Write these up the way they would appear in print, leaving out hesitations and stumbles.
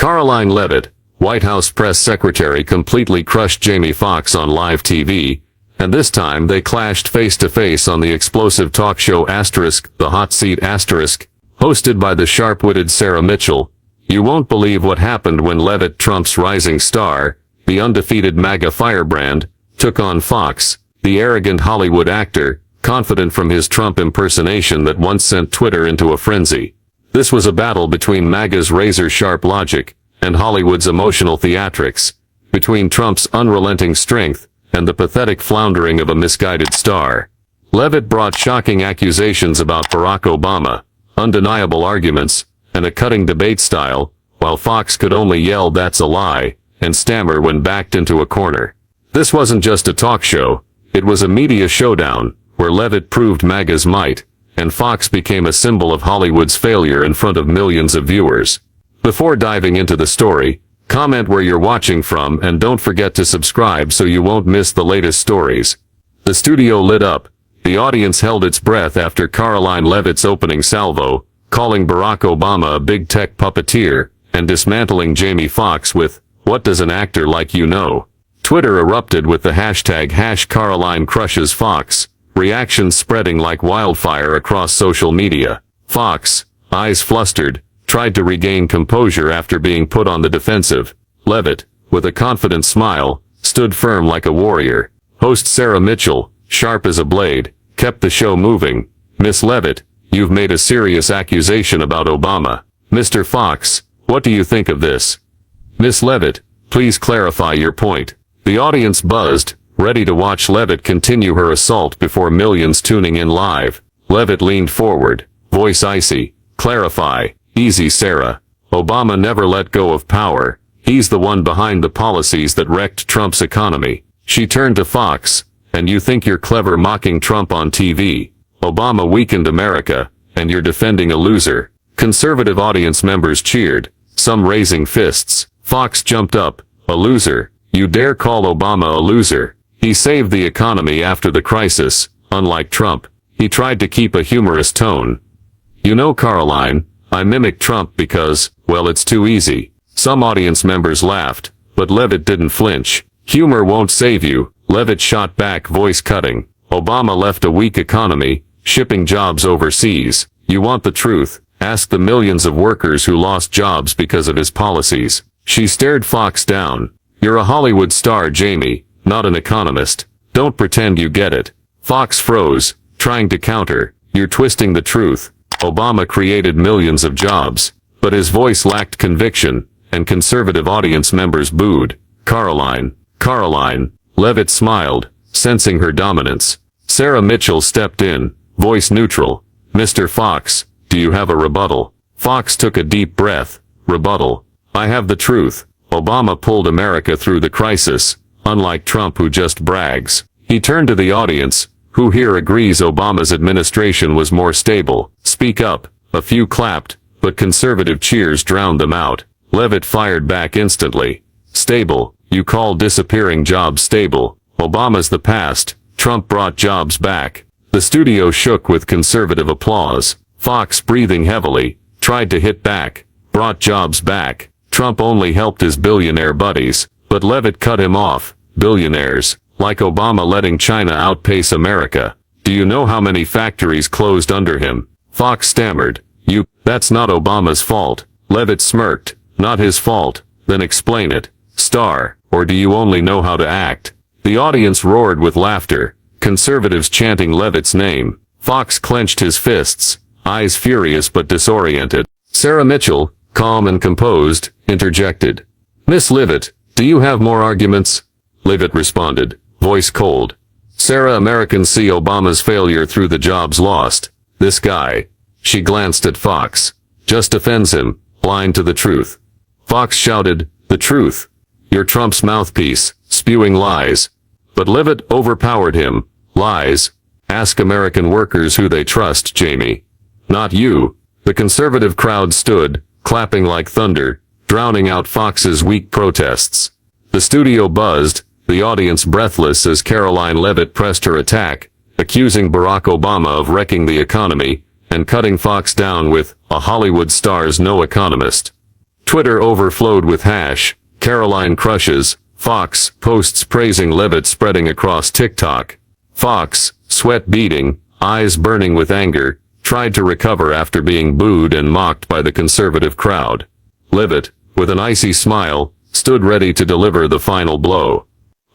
Caroline Leavitt, White House press secretary, completely crushed Jamie Foxx on live TV, and this time they clashed face-to-face on the explosive talk show The Hot Seat hosted by the sharp-witted Sarah Mitchell. You won't believe what happened when Leavitt, Trump's rising star, the undefeated MAGA firebrand, took on Foxx, the arrogant Hollywood actor, confident from his Trump impersonation that once sent Twitter into a frenzy. This was a battle between MAGA's razor-sharp logic and Hollywood's emotional theatrics, between Trump's unrelenting strength and the pathetic floundering of a misguided star. Leavitt brought shocking accusations about Barack Obama, undeniable arguments, and a cutting debate style, while Foxx could only yell "that's a lie" and stammer when backed into a corner. This wasn't just a talk show, it was a media showdown, where Leavitt proved MAGA's might, and Foxx became a symbol of Hollywood's failure in front of millions of viewers. Before diving into the story, comment where you're watching from and don't forget to subscribe so you won't miss the latest stories. The studio lit up. The audience held its breath after Caroline Leavitt's opening salvo, calling Barack Obama a big tech puppeteer, and dismantling Jamie Foxx with, "What does an actor like you know?" Twitter erupted with the hashtag #CarolineCrushesFoxx, reactions spreading like wildfire across social media. Foxx, eyes flustered, tried to regain composure after being put on the defensive. Leavitt, with a confident smile, stood firm like a warrior. Host Sarah Mitchell, sharp as a blade, kept the show moving. "Miss Leavitt, you've made a serious accusation about Obama. Mr. Foxx, what do you think of this? Miss Leavitt, please clarify your point." The audience buzzed, ready to watch Leavitt continue her assault before millions tuning in live. Leavitt leaned forward, voice icy. "Clarify. Easy, Sarah. Obama never let go of power. He's the one behind the policies that wrecked Trump's economy." She turned to Foxx, "And you think you're clever mocking Trump on TV? Obama weakened America, and you're defending a loser." Conservative audience members cheered, some raising fists. Foxx jumped up. "A loser? You dare call Obama a loser? He saved the economy after the crisis, unlike Trump." He tried to keep a humorous tone. "You know, Caroline, I mimic Trump because, well, it's too easy." Some audience members laughed, but Leavitt didn't flinch. "Humor won't save you," Leavitt shot back, voice cutting. "Obama left a weak economy, shipping jobs overseas. You want the truth? Ask the millions of workers who lost jobs because of his policies." She stared Foxx down. "You're a Hollywood star, Jamie, not an economist. Don't pretend you get it." Foxx froze, trying to counter. "You're twisting the truth. Obama created millions of jobs." But his voice lacked conviction, and conservative audience members booed. "Caroline, Caroline." Leavitt smiled, sensing her dominance. Sarah Mitchell stepped in, voice neutral. "Mr. Foxx, do you have a rebuttal?" Foxx took a deep breath. "Rebuttal? I have the truth. Obama pulled America through the crisis, unlike Trump, who just brags." He turned to the audience. "Who here agrees Obama's administration was more stable? Speak up." A few clapped, but conservative cheers drowned them out. Leavitt fired back instantly. "Stable? You call disappearing jobs stable? Obama's the past. Trump brought jobs back." The studio shook with conservative applause. Foxx, breathing heavily, tried to hit back. "Brought jobs back. Trump only helped his billionaire buddies." But Leavitt cut him off. "Billionaires? Like Obama letting China outpace America. Do you know how many factories closed under him?" Foxx stammered. That's not Obama's fault." Leavitt smirked. "Not his fault? Then explain it, star, or do you only know how to act?" The audience roared with laughter, conservatives chanting Leavitt's name. Foxx clenched his fists, eyes furious but disoriented. Sarah Mitchell, calm and composed, interjected. "Miss Leavitt, do you have more arguments?" Leavitt responded, voice cold. "Sarah, Americans see Obama's failure through the jobs lost. This guy," she glanced at Foxx, "just defends him, blind to the truth." Foxx shouted, "The truth? You're Trump's mouthpiece, spewing lies." But Leavitt overpowered him. "Lies? Ask American workers who they trust, Jamie. Not you." The conservative crowd stood, clapping like thunder, drowning out Foxx's weak protests. The studio buzzed, the audience breathless as Caroline Leavitt pressed her attack, accusing Barack Obama of wrecking the economy, and cutting Foxx down with, "A Hollywood star's no economist." Twitter overflowed with Caroline crushes, Foxx posts praising Leavitt spreading across TikTok. Foxx, sweat beading, eyes burning with anger, tried to recover after being booed and mocked by the conservative crowd. Leavitt, with an icy smile, stood ready to deliver the final blow.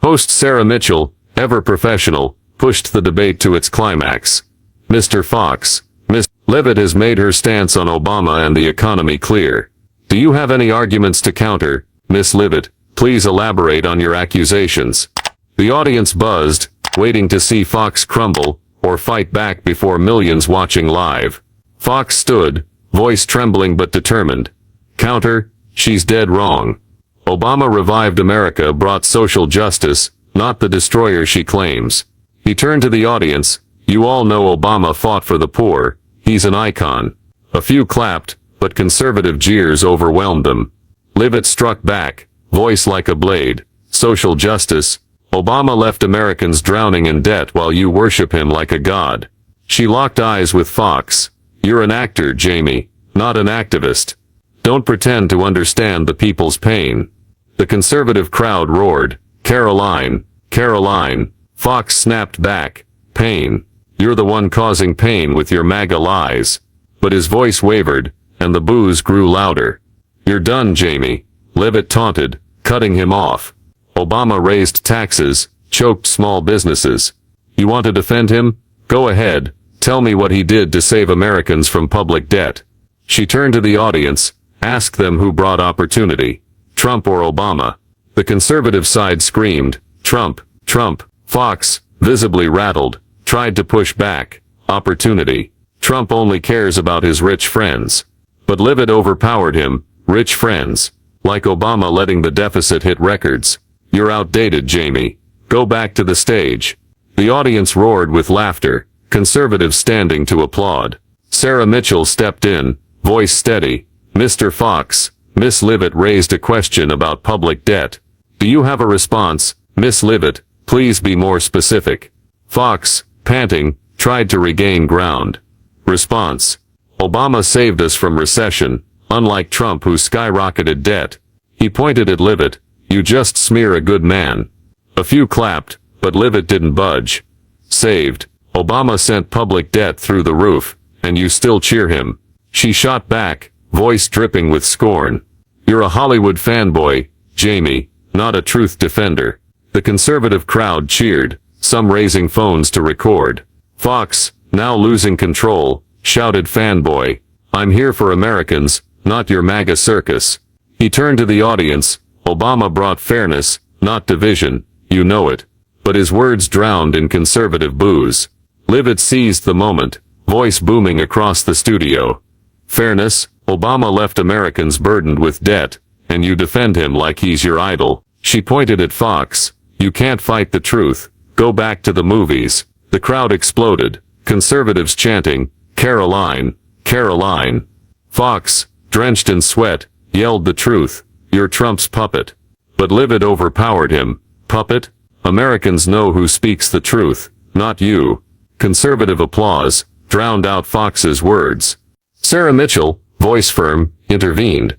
Host Sarah Mitchell, ever professional, pushed the debate to its climax. Mr. Foxx, Miss Leavitt has made her stance on Obama and the economy clear. Do you have any arguments to counter, Miss Leavitt? Please elaborate on your accusations. The audience buzzed, waiting to see Foxx crumble or fight back before millions watching live. Foxx stood, voice trembling but determined. Counter, she's dead wrong. Obama revived America, brought social justice, not the destroyer she claims. He turned to the audience. You all know Obama fought for the poor. He's an icon. A few clapped, but conservative jeers overwhelmed them. Leavitt struck back, voice like a blade. Social justice. Obama left Americans drowning in debt while you worship him like a god. She locked eyes with Foxx. You're an actor, Jamie, not an activist. Don't pretend to understand the people's pain. The conservative crowd roared, Caroline, Caroline. Foxx snapped back, pain. You're the one causing pain with your MAGA lies. But his voice wavered, and the boos grew louder. You're done, Jamie, Leavitt taunted, cutting him off. Obama raised taxes, choked small businesses. You want to defend him? Go ahead, tell me what he did to save Americans from public debt. She turned to the audience, asked them who brought opportunity, Trump or Obama. The conservative side screamed, Trump, Trump. Foxx, visibly rattled, tried to push back, opportunity. Trump only cares about his rich friends. But Leavitt overpowered him, rich friends. Like Obama letting the deficit hit records. You're outdated, Jamie. Go back to the stage. The audience roared with laughter, conservatives standing to applaud. Sarah Mitchell stepped in, voice steady. Mr. Foxx, Miss Leavitt raised a question about public debt. Do you have a response, Miss Leavitt? Please be more specific. Foxx, panting, tried to regain ground. Response. Obama saved us from recession, unlike Trump who skyrocketed debt. He pointed at Leavitt. You just smear a good man. A few clapped, but Leavitt didn't budge. Saved. Obama sent public debt through the roof, and you still cheer him. She shot back, voice dripping with scorn. You're a Hollywood fanboy, Jamie, not a truth defender. The conservative crowd cheered, some raising phones to record. Foxx, now losing control, shouted fanboy. I'm here for Americans, not your MAGA circus. He turned to the audience. Obama brought fairness, not division, you know it. But his words drowned in conservative boos. Leavitt seized the moment, voice booming across the studio. Fairness, Obama left Americans burdened with debt, and you defend him like he's your idol. She pointed at Foxx. You can't fight the truth. Go back to the movies. The crowd exploded, conservatives chanting, Caroline, Caroline. Foxx, drenched in sweat, yelled the truth. You're Trump's puppet. But Leavitt overpowered him. Puppet? Americans know who speaks the truth, not you. Conservative applause drowned out Foxx's words. Sarah Mitchell, voice firm, intervened.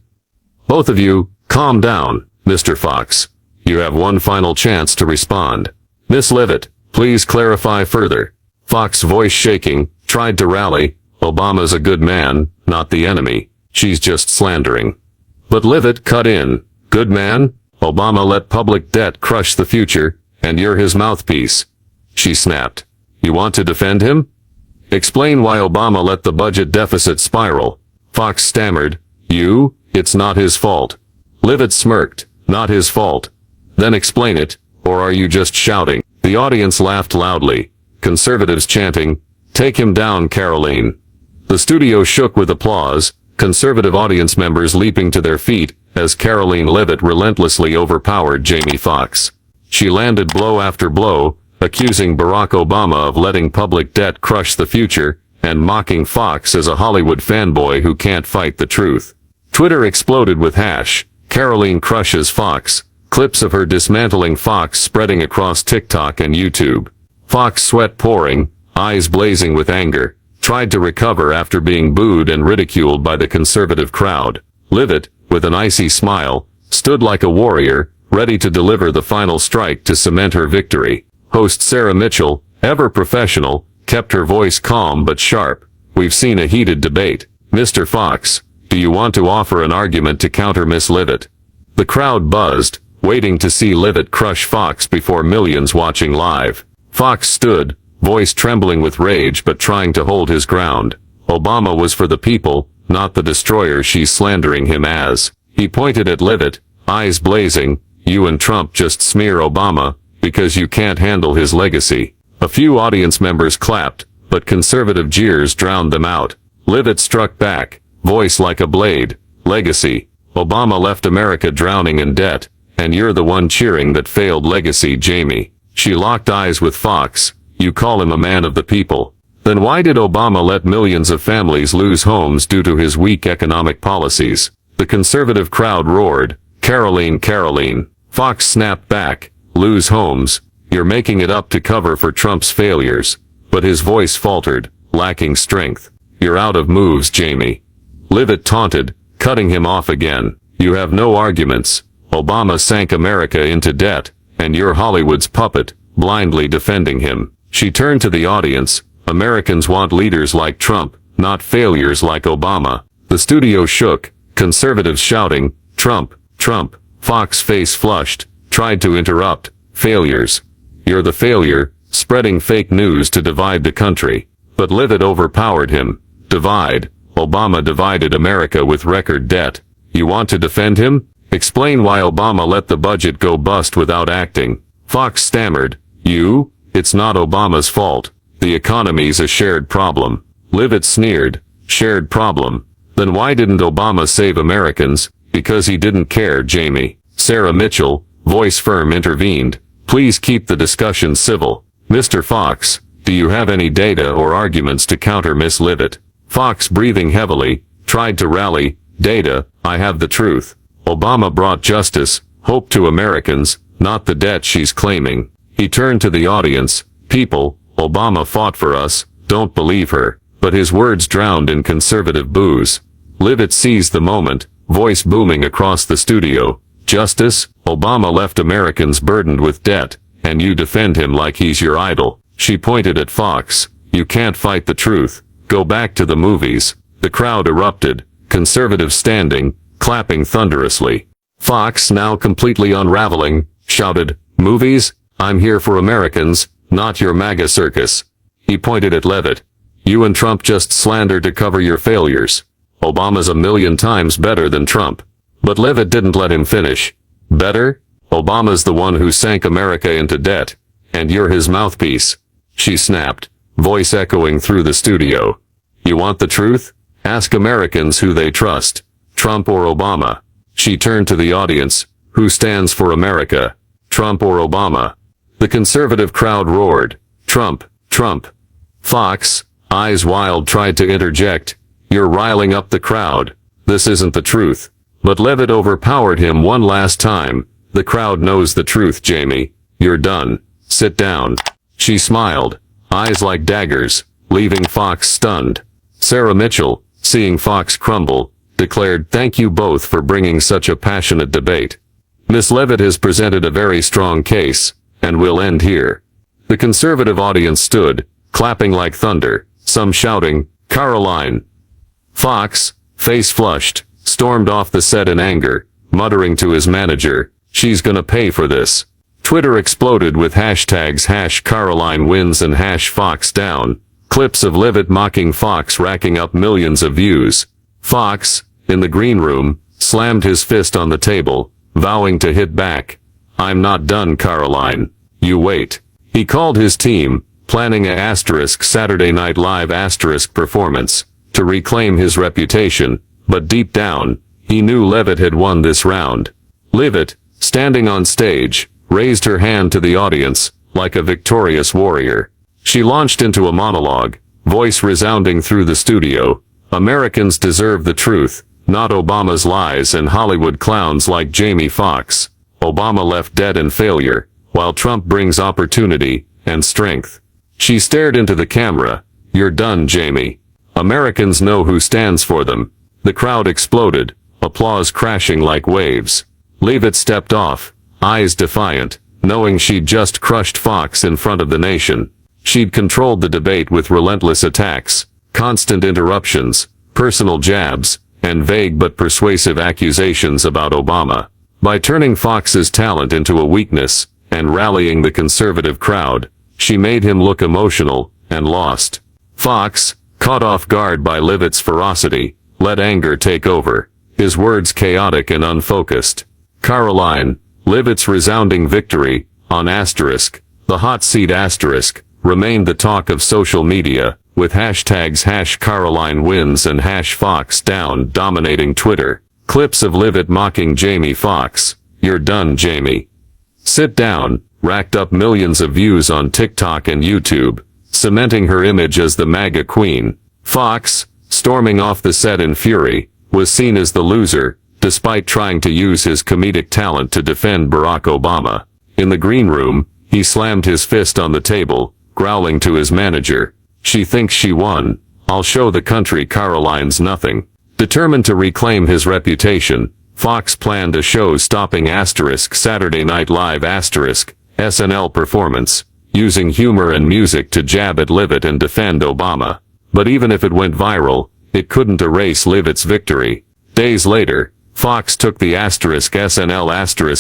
Both of you, calm down, Mr. Foxx. You have one final chance to respond. Miss Leavitt, please clarify further. Foxx, voice shaking, tried to rally. Obama's a good man, not the enemy. She's just slandering. But Leavitt cut in. Good man? Obama let public debt crush the future, and you're his mouthpiece. She snapped. You want to defend him? Explain why Obama let the budget deficit spiral. Foxx stammered. It's not his fault. Leavitt smirked. Not his fault. Then explain it, or are you just shouting? The audience laughed loudly. Conservatives chanting, Take him down, Caroline. The studio shook with applause, conservative audience members leaping to their feet, as Caroline Leavitt relentlessly overpowered Jamie Foxx. She landed blow after blow, accusing Barack Obama of letting public debt crush the future, and mocking Foxx as a Hollywood fanboy who can't fight the truth. Twitter exploded with Caroline crushes Foxx. Clips of her dismantling Foxx spreading across TikTok and YouTube. Foxx, sweat pouring, eyes blazing with anger, tried to recover after being booed and ridiculed by the conservative crowd. Leavitt, with an icy smile, stood like a warrior, ready to deliver the final strike to cement her victory. Host Sarah Mitchell, ever professional, kept her voice calm but sharp. We've seen a heated debate. Mr. Foxx, do you want to offer an argument to counter Miss Leavitt? The crowd buzzed, waiting to see Leavitt crush Foxx before millions watching live. Foxx stood, voice trembling with rage but trying to hold his ground. Obama was for the people, not the destroyer she's slandering him as. He pointed at Leavitt, eyes blazing. You and Trump just smear Obama, because you can't handle his legacy. A few audience members clapped, but conservative jeers drowned them out. Leavitt struck back, voice like a blade. Legacy. Obama left America drowning in debt, and you're the one cheering that failed legacy, Jamie. She locked eyes with Foxx. You call him a man of the people. Then why did Obama let millions of families lose homes due to his weak economic policies? The conservative crowd roared, Caroline, Caroline. Foxx snapped back, lose homes. You're making it up to cover for Trump's failures. But his voice faltered, lacking strength. You're out of moves, Jamie. Leavitt taunted, cutting him off again. You have no arguments. Obama sank America into debt, and you're Hollywood's puppet, blindly defending him. She turned to the audience. Americans want leaders like Trump, not failures like Obama. The studio shook, conservatives shouting, Trump, Trump. Fox's face flushed, tried to interrupt. Failures. You're the failure, spreading fake news to divide the country. But Leavitt overpowered him. Divide. Obama divided America with record debt. You want to defend him? Explain why Obama let the budget go bust without acting. Foxx stammered. It's not Obama's fault. The economy's a shared problem. Leavitt sneered. Shared problem. Then why didn't Obama save Americans? Because he didn't care, Jamie. Sarah Mitchell, voice firm, intervened. Please keep the discussion civil. Mr. Foxx, do you have any data or arguments to counter Miss Leavitt? Foxx, breathing heavily, tried to rally. Data, I have the truth. Obama brought justice, hope to Americans, not the debt she's claiming. He turned to the audience. People, Obama fought for us, don't believe her. But his words drowned in conservative boos. Leavitt seized the moment, voice booming across the studio. Justice? Obama left Americans burdened with debt, and you defend him like he's your idol. She pointed at Foxx. You can't fight the truth. Go back to the movies. The crowd erupted, conservatives standing, clapping thunderously. Foxx, now completely unraveling, shouted, Movies? I'm here for Americans, not your MAGA circus. He pointed at Leavitt. You and Trump just slander to cover your failures. Obama's a million times better than Trump. But Leavitt didn't let him finish. Better? Obama's the one who sank America into debt, and you're his mouthpiece. She snapped, voice echoing through the studio. You want the truth? Ask Americans who they trust, Trump or Obama. She turned to the audience. Who stands for America? Trump or Obama? The conservative crowd roared. Trump, Trump. Foxx, eyes wild, tried to interject. You're riling up the crowd. This isn't the truth. But Leavitt overpowered him one last time. The crowd knows the truth, Jamie. You're done. Sit down. She smiled, eyes like daggers, leaving Foxx stunned. Sarah Mitchell, seeing Foxx crumble, declared, Thank you both for bringing such a passionate debate. Miss Leavitt has presented a very strong case, and we'll end here. The conservative audience stood, clapping like thunder, some shouting, Caroline. Foxx, face flushed, stormed off the set in anger, muttering to his manager, She's gonna pay for this. Twitter exploded with hashtags #Caroline wins and #Foxx down. Clips of Leavitt mocking Foxx racking up millions of views. Foxx, in the green room, slammed his fist on the table, vowing to hit back. I'm not done, Caroline. You wait. He called his team, planning a Saturday Night Live performance, to reclaim his reputation, but deep down, he knew Leavitt had won this round. Leavitt, standing on stage, raised her hand to the audience, like a victorious warrior. She launched into a monologue, voice resounding through the studio. Americans deserve the truth, not Obama's lies and Hollywood clowns like Jamie Foxx. Obama left debt and failure, while Trump brings opportunity and strength. She stared into the camera. You're done, Jamie. Americans know who stands for them. The crowd exploded, applause crashing like waves. Leavitt stepped off, eyes defiant, knowing she'd just crushed Foxx in front of the nation. She'd controlled the debate with relentless attacks, constant interruptions, personal jabs, and vague but persuasive accusations about Obama. By turning Foxx's talent into a weakness, and rallying the conservative crowd, she made him look emotional, and lost. Foxx, caught off guard by Leavitt's ferocity, let anger take over, his words chaotic and unfocused. Caroline, Leavitt's resounding victory, on asterisk, the hot seat asterisk, remained the talk of social media, with hashtags #Caroline wins and #Foxx down dominating Twitter. Clips of Leavitt mocking Jamie Foxx, "You're done, Jamie. Sit down," racked up millions of views on TikTok and YouTube, cementing her image as the MAGA queen. Foxx, storming off the set in fury, was seen as the loser, despite trying to use his comedic talent to defend Barack Obama. In the green room, he slammed his fist on the table, growling to his manager, "She thinks she won. I'll show the country Caroline's nothing." Determined to reclaim his reputation, Foxx planned a show-stopping Saturday Night Live SNL performance, using humor and music to jab at Leavitt and defend Obama. But even if it went viral, it couldn't erase Leavitt's victory. Days later, Foxx took the SNL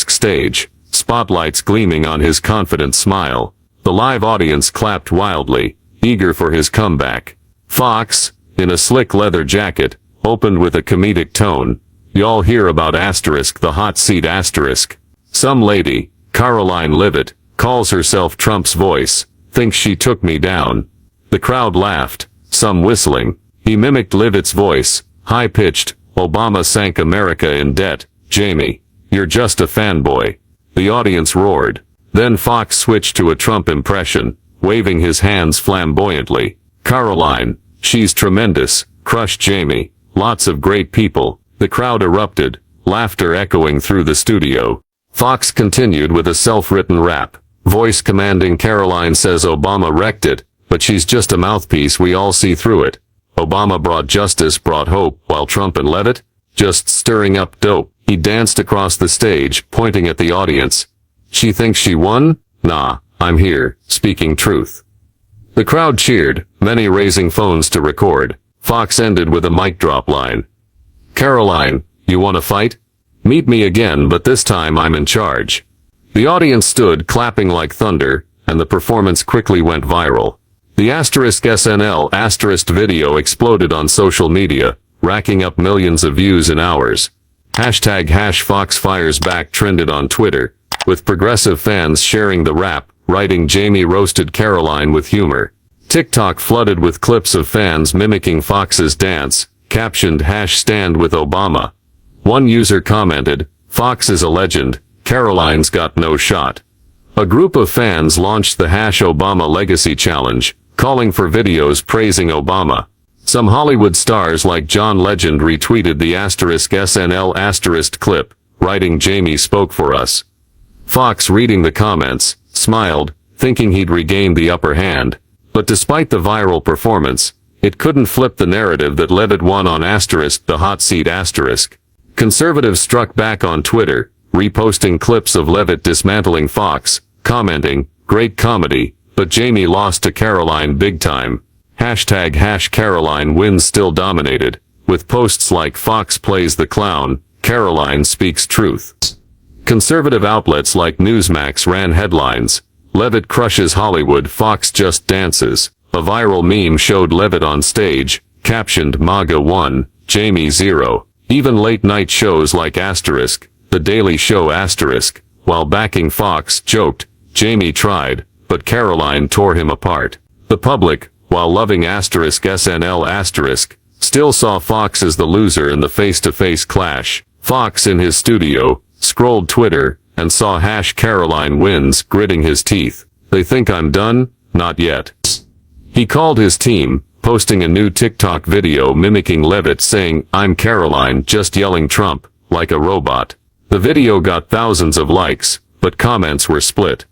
stage, spotlights gleaming on his confident smile. The live audience clapped wildly, eager for his comeback. Foxx, in a slick leather jacket, opened with a comedic tone, "Y'all hear about the hot seat asterisk. Some lady, Caroline Leavitt, calls herself Trump's voice, thinks she took me down." The crowd laughed, some whistling. He mimicked Leavitt's voice, high-pitched, "Obama sank America in debt, Jamie. You're just a fanboy." The audience roared. Then Foxx switched to a Trump impression, waving his hands flamboyantly. "Caroline, she's tremendous, crushed Jamie. Lots of great people." The crowd erupted, laughter echoing through the studio. Foxx continued with a self-written rap, voice commanding, "Caroline says Obama wrecked it, but she's just a mouthpiece, we all see through it. Obama brought justice, brought hope, while Trump and Leavitt, just stirring up dope." He danced across the stage, pointing at the audience. "She thinks she won? Nah, I'm here, speaking truth." The crowd cheered, many raising phones to record. Foxx ended with a mic drop line. "Caroline, you wanna fight? Meet me again, but this time I'm in charge." The audience stood clapping like thunder, and the performance quickly went viral. The SNL video exploded on social media, racking up millions of views in hours. #Foxx fires back trended on Twitter, with progressive fans sharing the rap, writing "Jamie roasted Caroline with humor." TikTok flooded with clips of fans mimicking Foxx's dance, captioned #Stand with Obama. One user commented, "Foxx is a legend, Caroline's got no shot." A group of fans launched the #Obama Legacy Challenge, calling for videos praising Obama. Some Hollywood stars like John Legend retweeted the SNL clip, writing "Jamie spoke for us." Foxx, reading the comments, smiled, thinking he'd regained the upper hand. But despite the viral performance, it couldn't flip the narrative that Leavitt won on the hot seat asterisk. Conservatives struck back on Twitter, reposting clips of Leavitt dismantling Foxx, commenting, "Great comedy, but Jamie lost to Caroline big time." #Caroline wins still dominated, with posts like "Foxx plays the clown, Caroline speaks truth." Conservative outlets like Newsmax ran headlines, "Leavitt crushes Hollywood, Foxx just dances." A viral meme showed Leavitt on stage, captioned "MAGA 1, Jamie 0. Even late-night shows like The Daily Show while backing Foxx, joked, "Jamie tried, but Caroline tore him apart." The public, while loving SNL still saw Foxx as the loser in the face-to-face clash. Foxx, in his studio, scrolled Twitter, and saw #Caroline wins gritting his teeth. "They think I'm done? Not yet." He called his team, posting a new TikTok video mimicking Leavitt saying, "I'm Caroline, just yelling Trump, like a robot." The video got thousands of likes, but comments were split.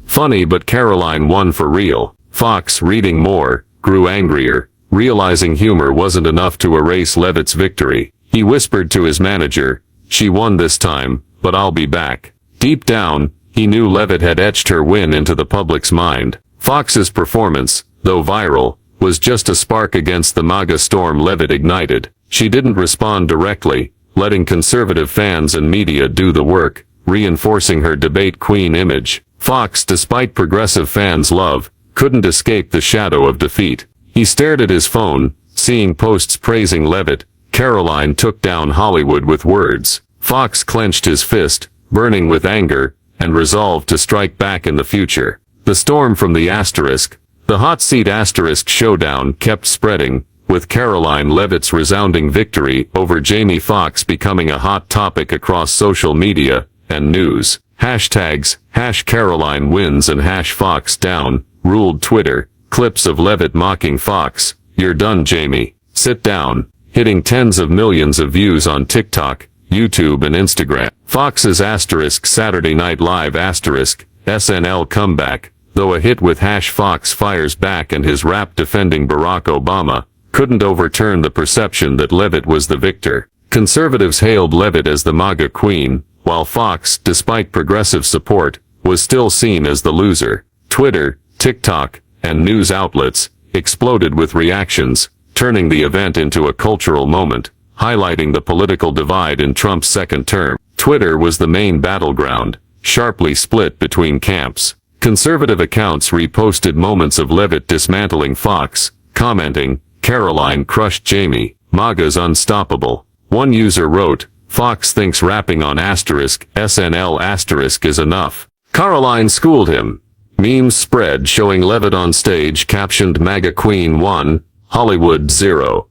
"Funny, but Caroline won for real." Foxx, reading more, grew angrier, realizing humor wasn't enough to erase Leavitt's victory. He whispered to his manager, "She won this time, but I'll be back." Deep down, he knew Leavitt had etched her win into the public's mind. Foxx's performance, though viral, was just a spark against the MAGA storm Leavitt ignited. She didn't respond directly, letting conservative fans and media do the work, reinforcing her debate queen image. Foxx, despite progressive fans' love, couldn't escape the shadow of defeat. He stared at his phone, seeing posts praising Leavitt. Caroline took down Hollywood with words. Foxx clenched his fist, burning with anger, and resolved to strike back in the future. The storm from the asterisk, the hot seat asterisk showdown kept spreading, with Caroline Leavitt's resounding victory over Jamie Foxx becoming a hot topic across social media and news. Hashtags, #Caroline wins and #Foxx down, ruled Twitter. Clips of Leavitt mocking Foxx, "You're done, Jamie. Sit down," hitting tens of millions of views on TikTok, YouTube and Instagram. Foxx's asterisk Saturday Night Live asterisk, SNL comeback, though a hit with #Foxx fires back and his rap defending Barack Obama, couldn't overturn the perception that Leavitt was the victor. Conservatives hailed Leavitt as the MAGA queen, while Foxx, despite progressive support, was still seen as the loser. Twitter, TikTok, and news outlets exploded with reactions, turning the event into a cultural moment, highlighting the political divide in Trump's second term. Twitter was the main battleground, sharply split between camps. Conservative accounts reposted moments of Leavitt dismantling Foxx, commenting, "Caroline crushed Jamie, MAGA's unstoppable." One user wrote, "Foxx thinks rapping on SNL is enough. Caroline schooled him." Memes spread showing Leavitt on stage captioned "MAGA Queen 1, Hollywood 0.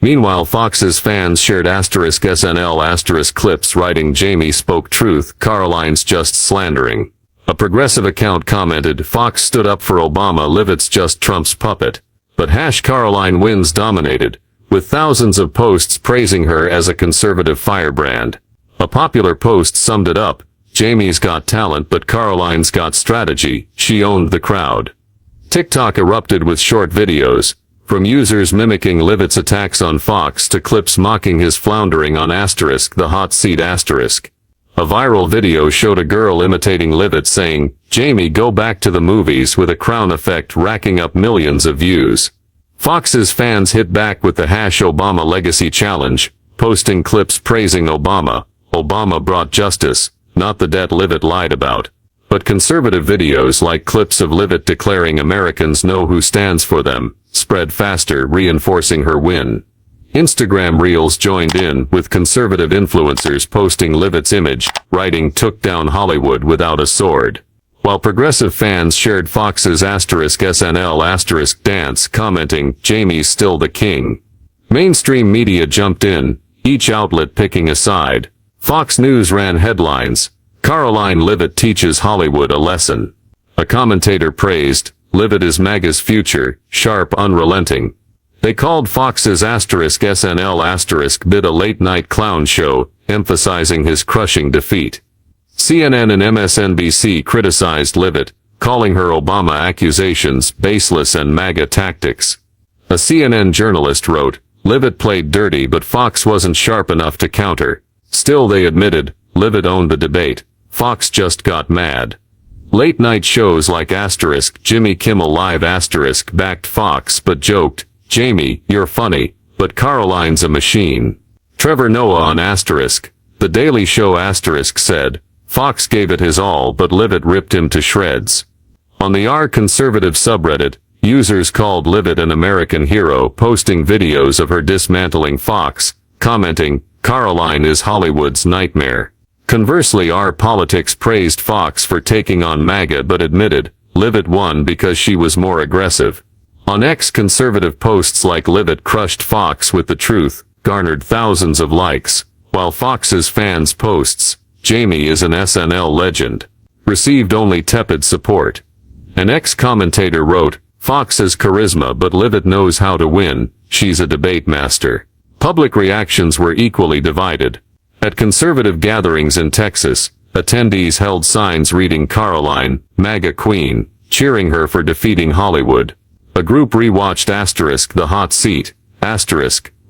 Meanwhile, Foxx's fans shared *SNL* clips writing, "Jamie spoke truth, Caroline's just slandering." A progressive account commented, "Foxx stood up for Obama, Leavitt's just Trump's puppet." But #Caroline wins dominated, with thousands of posts praising her as a conservative firebrand. A popular post summed it up, "Jamie's got talent but Caroline's got strategy, she owned the crowd." TikTok erupted with short videos, from users mimicking Leavitt's attacks on Foxx to clips mocking his floundering on the hot seat asterisk. A viral video showed a girl imitating Leavitt saying, "Jamie, go back to the movies," with a crown effect racking up millions of views. Foxx's fans hit back with the #Obama Legacy Challenge, posting clips praising Obama. Obama brought justice, not the debt Leavitt lied about. But conservative videos like clips of Leavitt declaring Americans know who stands for them spread faster, reinforcing her win. Instagram Reels joined in, with conservative influencers posting Leavitt's image, writing "Took down Hollywood without a sword." While progressive fans shared Foxx's *SNL* dance, commenting, "Jamie's still the king." Mainstream media jumped in, each outlet picking a side. Fox News ran headlines, "Caroline Leavitt teaches Hollywood a lesson." A commentator praised, "Leavitt is MAGA's future, sharp, unrelenting." They called Foxx's *SNL* bit a late-night clown show, emphasizing his crushing defeat. CNN and MSNBC criticized Leavitt, calling her Obama accusations baseless and MAGA tactics. A CNN journalist wrote, "Leavitt played dirty but Foxx wasn't sharp enough to counter." Still, they admitted, Leavitt owned the debate. Foxx just got mad. Late-night shows like Jimmy Kimmel Live backed Foxx but joked, "Jamie, you're funny, but Caroline's a machine." Trevor Noah on The Daily Show said, "Foxx gave it his all but Leavitt ripped him to shreds." On the r/conservative subreddit, users called Leavitt an American hero, posting videos of her dismantling Foxx, commenting, "Caroline is Hollywood's nightmare." Conversely, r/politics praised Foxx for taking on MAGA but admitted, Leavitt won because she was more aggressive. On X, conservative posts like "Leavitt crushed Foxx with the truth" garnered thousands of likes, while Foxx's fans' posts, "Jamie is an SNL legend," received only tepid support. An ex-commentator wrote, "Foxx has charisma but Leavitt knows how to win, she's a debate master." Public reactions were equally divided. At conservative gatherings in Texas, attendees held signs reading "Caroline, MAGA Queen," cheering her for defeating Hollywood. A group rewatched *The Hot Seat*,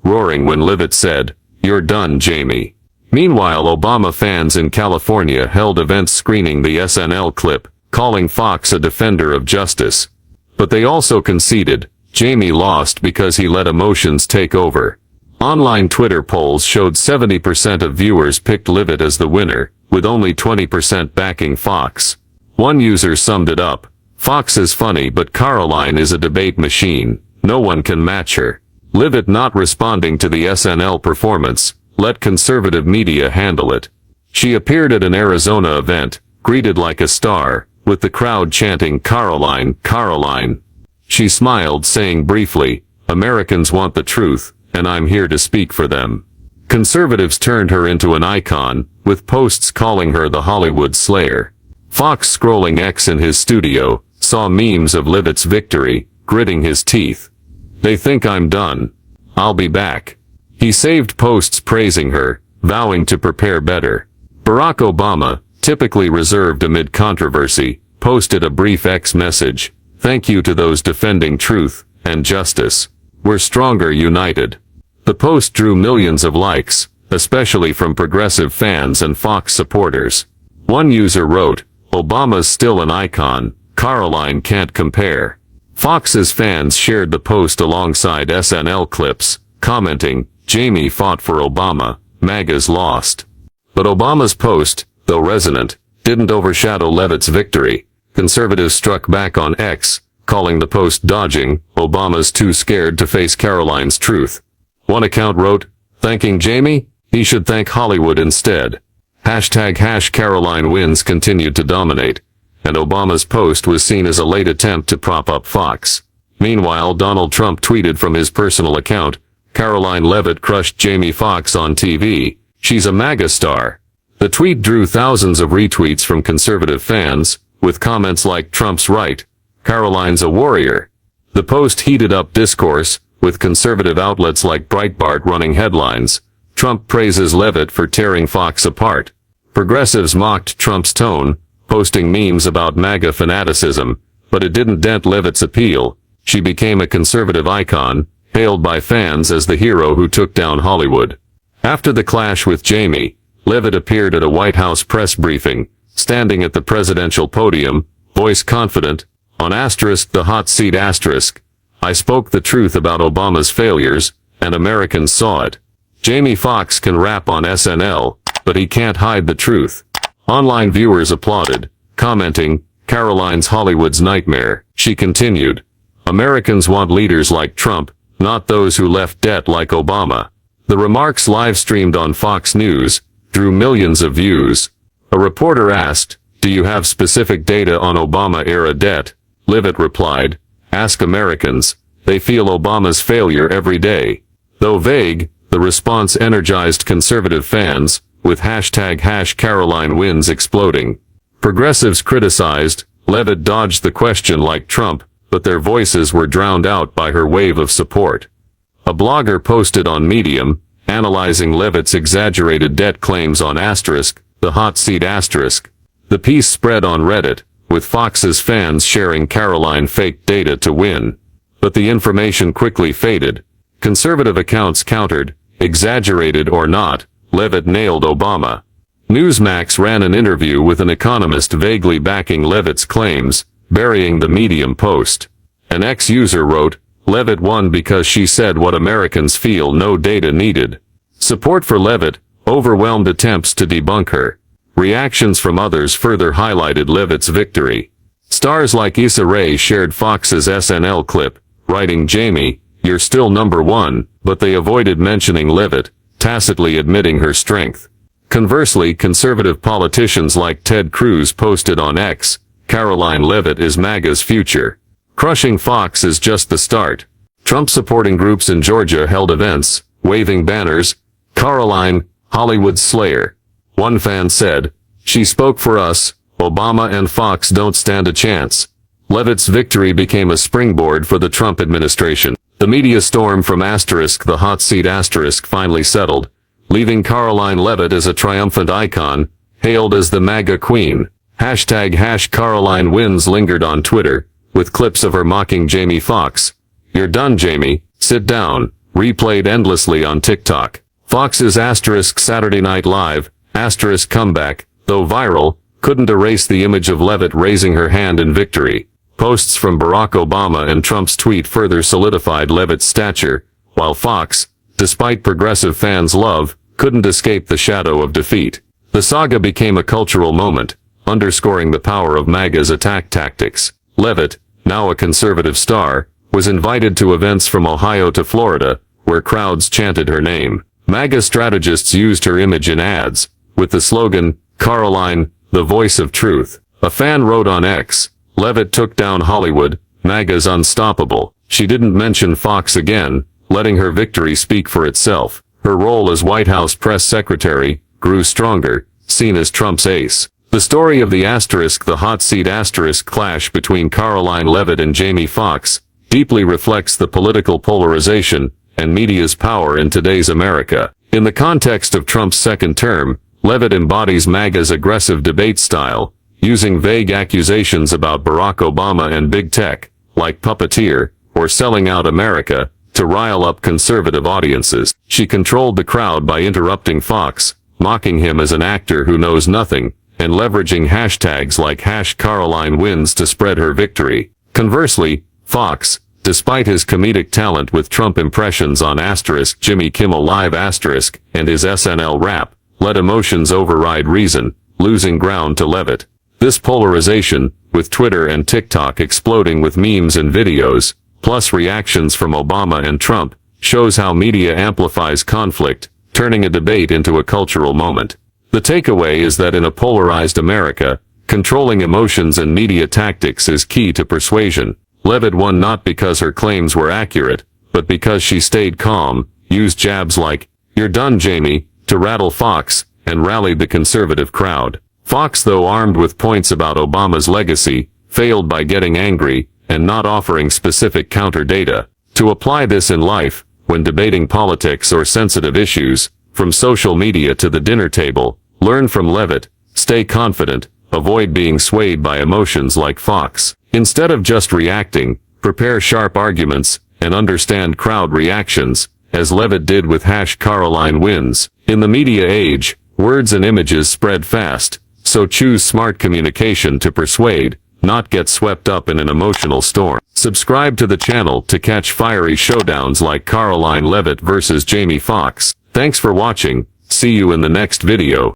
roaring when Leavitt said, You're done, Jamie. Meanwhile, Obama fans in California held events screening the SNL clip, calling Foxx a defender of justice. But they also conceded, Jamie lost because he let emotions take over. Online Twitter polls showed 70% of viewers picked Leavitt as the winner, with only 20% backing Foxx. One user summed it up, Foxx is funny but Caroline is a debate machine. No one can match her. Leavitt not responding to the SNL performance, let conservative media handle it. She appeared at an Arizona event, greeted like a star, with the crowd chanting Caroline, Caroline. She smiled, saying briefly, Americans want the truth, and I'm here to speak for them. Conservatives turned her into an icon, with posts calling her the Hollywood Slayer. Foxx, scrolling X in his studio, saw memes of Leavitt's victory, gritting his teeth. They think I'm done. I'll be back. He saved posts praising her, vowing to prepare better. Barack Obama, typically reserved amid controversy, posted a brief X message, thank you to those defending truth and justice. We're stronger united. The post drew millions of likes, especially from progressive fans and Fox supporters. One user wrote, Obama's still an icon, Caroline can't compare. Fox's fans shared the post alongside SNL clips, commenting, Jamie fought for Obama, MAGA's lost. But Obama's post, though resonant, didn't overshadow Leavitt's victory. Conservatives struck back on X, calling the post dodging, Obama's too scared to face Caroline's truth. One account wrote, thanking Jamie? He should thank Hollywood instead. #Caroline wins continued to dominate, and Obama's post was seen as a late attempt to prop up Fox. Meanwhile, Donald Trump tweeted from his personal account, Caroline Leavitt crushed Jamie Foxx on TV. She's a MAGA star. The tweet drew thousands of retweets from conservative fans, with comments like Trump's right. Caroline's a warrior. The post heated up discourse, with conservative outlets like Breitbart running headlines. Trump praises Leavitt for tearing Fox apart. Progressives mocked Trump's tone, posting memes about MAGA fanaticism, but it didn't dent Leavitt's appeal. She became a conservative icon, hailed by fans as the hero who took down Hollywood. After the clash with Jamie, Leavitt appeared at a White House press briefing, standing at the presidential podium, voice confident, on the hot seat I spoke the truth about Obama's failures, and Americans saw it. Jamie Foxx can rap on SNL, but he can't hide the truth. Online viewers applauded, commenting, Caroline's Hollywood's nightmare. She continued, Americans want leaders like Trump, not those who left debt like Obama. The remarks, live-streamed on Fox News, drew millions of views. A reporter asked, do you have specific data on Obama-era debt? Leavitt replied, ask Americans. They feel Obama's failure every day. Though vague, the response energized conservative fans, with #Caroline wins exploding. Progressives criticized, Leavitt dodged the question like Trump, but their voices were drowned out by her wave of support. A blogger posted on Medium, analyzing Leavitt's exaggerated debt claims on the hot seat The piece spread on Reddit, with Fox's fans sharing Caroline faked data to win. But the information quickly faded. Conservative accounts countered, exaggerated or not, Leavitt nailed Obama. Newsmax ran an interview with an economist vaguely backing Leavitt's claims, burying the Medium post. An ex-user wrote, Leavitt won because she said what Americans feel no data needed. Support for Leavitt overwhelmed attempts to debunk her. Reactions from others further highlighted Leavitt's victory. Stars like Issa Rae shared Fox's SNL clip, writing Jamie, you're still number one, but they avoided mentioning Leavitt, tacitly admitting her strength. Conversely, conservative politicians like Ted Cruz posted on X, Caroline Leavitt is MAGA's future. Crushing Fox is just the start. Trump-supporting groups in Georgia held events, waving banners, Caroline, Hollywood Slayer. One fan said, she spoke for us, Obama and Fox don't stand a chance. Leavitt's victory became a springboard for the Trump administration. The media storm from the hot seat finally settled, leaving Caroline Leavitt as a triumphant icon, hailed as the MAGA queen. #Caroline wins lingered on Twitter, with clips of her mocking Jamie Foxx. You're done, Jamie, sit down, replayed endlessly on TikTok. Fox's Saturday Night Live comeback, though viral, couldn't erase the image of Leavitt raising her hand in victory. Posts from Barack Obama and Trump's tweet further solidified Leavitt's stature, while Foxx, despite progressive fans' love, couldn't escape the shadow of defeat. The saga became a cultural moment, underscoring the power of MAGA's attack tactics. Leavitt, now a conservative star, was invited to events from Ohio to Florida, where crowds chanted her name. MAGA strategists used her image in ads, with the slogan, "Caroline, the voice of truth." A fan wrote on X, "Leavitt took down Hollywood, MAGA's unstoppable." She didn't mention Foxx again, letting her victory speak for itself. Her role as White House press secretary grew stronger, seen as Trump's ace. The story of the hot seat clash between Caroline Leavitt and Jamie Foxx deeply reflects the political polarization and media's power in today's America. In the context of Trump's second term, Leavitt embodies MAGA's aggressive debate style, using vague accusations about Barack Obama and big tech, like puppeteer, or selling out America, to rile up conservative audiences. She controlled the crowd by interrupting Foxx, mocking him as an actor who knows nothing, and leveraging hashtags like #CarolineWins to spread her victory. Conversely, Foxx, despite his comedic talent with Trump impressions on Jimmy Kimmel Live and his SNL rap, let emotions override reason, losing ground to Leavitt. This polarization, with Twitter and TikTok exploding with memes and videos, plus reactions from Obama and Trump, shows how media amplifies conflict, turning a debate into a cultural moment. The takeaway is that in a polarized America, controlling emotions and media tactics is key to persuasion. Leavitt won not because her claims were accurate, but because she stayed calm, used jabs like, "You're done, Jamie," to rattle Foxx, and rallied the conservative crowd. Foxx, though armed with points about Obama's legacy, failed by getting angry and not offering specific counter data. To apply this in life, when debating politics or sensitive issues, from social media to the dinner table, learn from Leavitt, stay confident, avoid being swayed by emotions like Foxx. Instead of just reacting, prepare sharp arguments, and understand crowd reactions, as Leavitt did with #CarolineWins. In the media age, words and images spread fast, so choose smart communication to persuade, not get swept up in an emotional storm. Subscribe to the channel to catch fiery showdowns like Caroline Leavitt versus Jamie Foxx. Thanks for watching, see you in the next video.